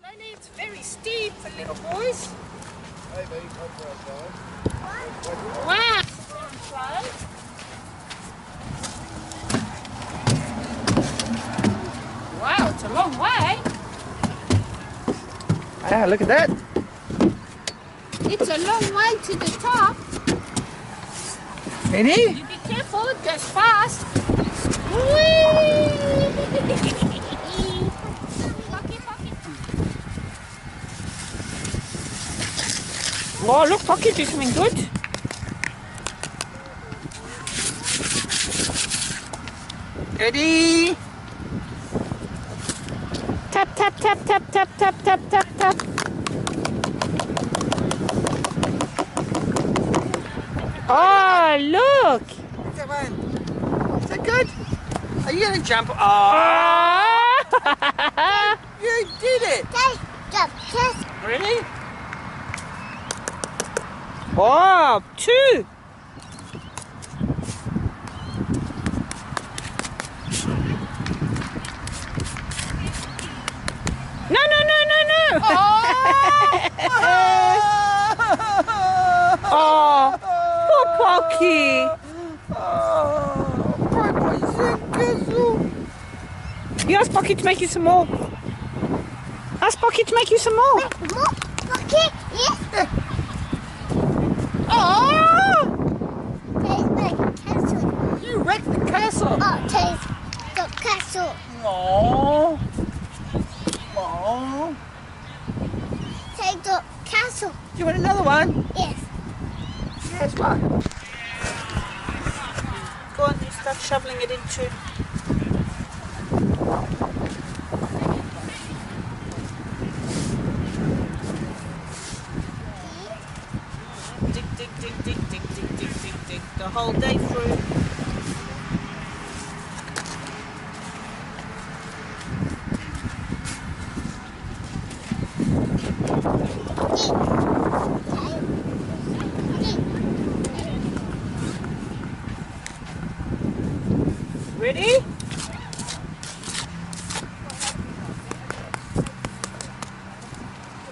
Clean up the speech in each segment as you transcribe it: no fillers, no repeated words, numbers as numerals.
Slowly, it's very steep for little boys. Wow! Wow, it's a long way. Ah, look at that. It's a long way to the top. Ready? You be careful, it goes fast. Whee! Wow, look, Pocket is doing good. Ready? Tap, tap, tap, tap, tap, tap, tap, tap, tap. Oh, look! Look at that one. Is that good? Are you going to jump? Oh! You did it! Really? Oh, 2. No, no, no, no, no. Oh, poor Pocky. Broke my sandcastle. You ask Pocky to make you some more. Ask Pocky to make you some more. Pocky, yes. Oh! Taste my castle. You wrecked the castle. Oh, taste the castle. Aww. Aww. Take the castle. Do you want another one? Yes. Yes, one. Go on, you start shoveling it into. Dig, dig, dig, dig, dig, dig, dig, dig, dig. The whole day through. Ready?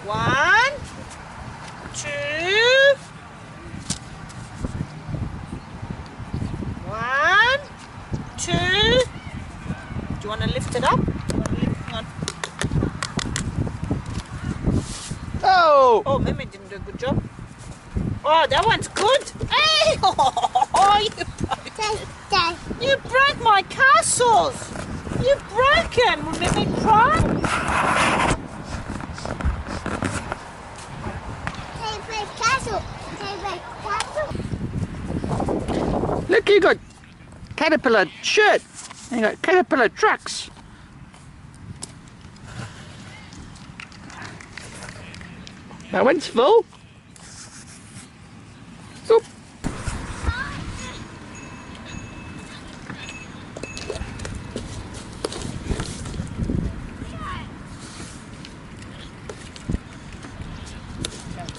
One, 2. One, 2. Do you want to lift it up? Hang on. Oh! Oh, Mimi didn't do a good job. Oh, that one's good. Hey! Oh, you broke my castles. You broke them. Will Mimi cry? Take my castle. Take my castle. Look, you got caterpillar shirt. And you got caterpillar trucks. That one's full. Oop.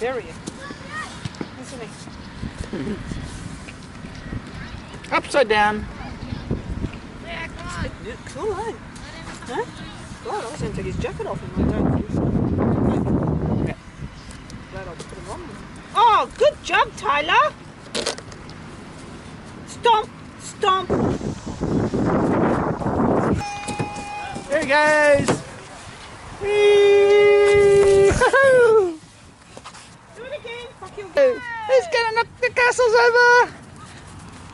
Bury it. Isn't it? Upside down. Cool, eh? Huh? God, I was going to take his jacket off him. I don't think so. Okay. Glad I put him on. Oh, good job, Tyler. Stomp, stomp. There he goes. Whee! Do it again. Fuck you. Who's gonna knock the castles over?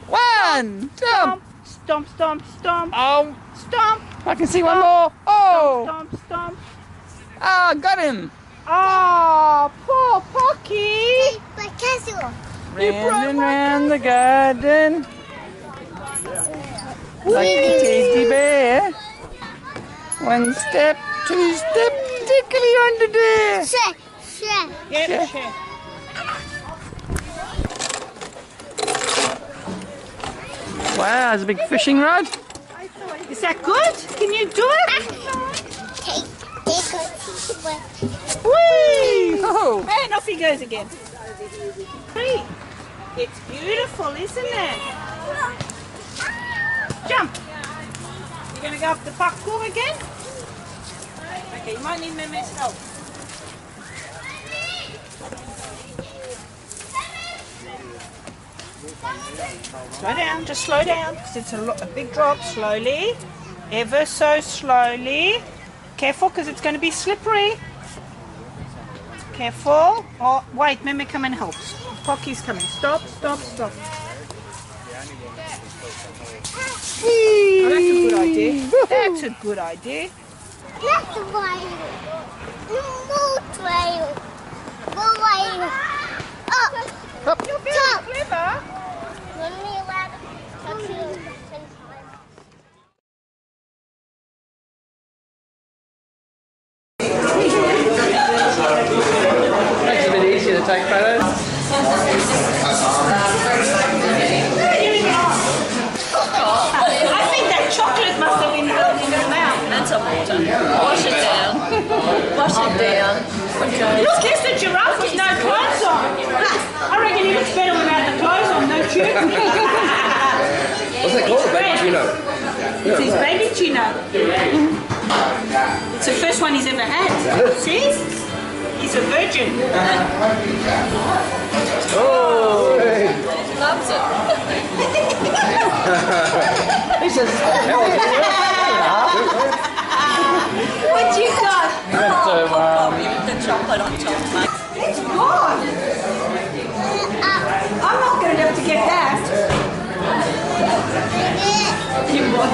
One, jump. Stomp, stomp, stomp. Oh, Stomp. I can see one more. Oh, Stomp, stomp. ah, got him. Oh, poor Pocky. Take my castle. Round and round the garden, like a teddy bear. One step, 2 step, tickly under there. Share, share. Yep, Yeah. sure. Wow, there's a big fishing rod. Is that good? Can you do it? Take a Whee! Oh, And off he goes again. Hey, it's beautiful, isn't it? Jump. You're going to go off the parkour again? Okay, you might need Mimi's help. Slow down, just slow down, because it's a big drop. Slowly, ever so slowly. Careful, because it's going to be slippery. Careful. Oh, wait, Mimi, come and help. Pocky's coming. Stop, stop, stop. Oh, that's a good idea. That's a good idea. That's a whale. More whale. More whale. Up. You're very clever. When we allowed to touch you 10 times. Makes it a bit easier to take photos. I think that chocolate must have been held in her mouth. And some water. Wash it down. Wash it down. Okay. Look, there's the giraffe with no clothes on. I reckon he looks better without the clothes on, don't you? What's that called? Baby Chino. It's his baby Chino. It's the first one he's ever had. See? He's a virgin. Oh! Hey. Loves it. He says, What you got? The chocolate on top, mate. It's gone. I'm not going to be able to get that. You want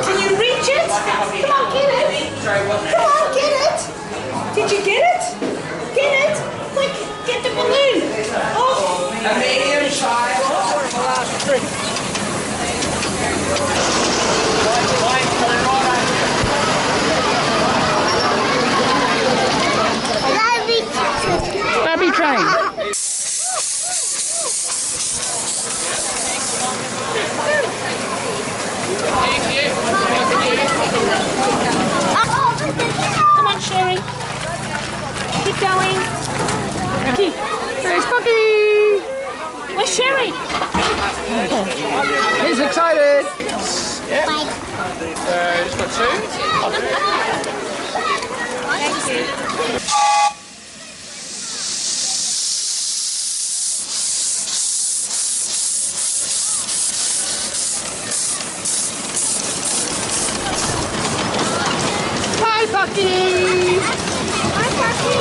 Can you reach it? Come on, get it. Come on, get it. Did you get it? Get it. Quick, get the balloon. Oh. a medium child. Baby train. Come on, Sherry. Keep going. There's Puppy! Where's Sherry? He's excited! Yep. Just got two. Hi, Pucky! Hi, Puppy.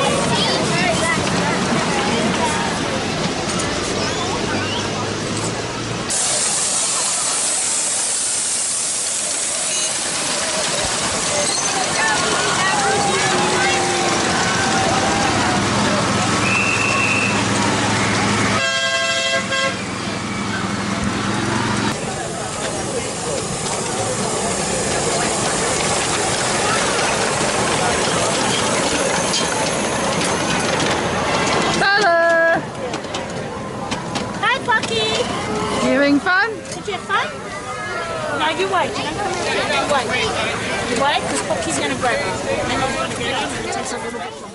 Hi, Pucky. You having fun? Did you have fun? No, you wait. You don't come in. You wait. You wait, because Pucky's going to grab it. And then you're going to get in, and it takes a little bit longer.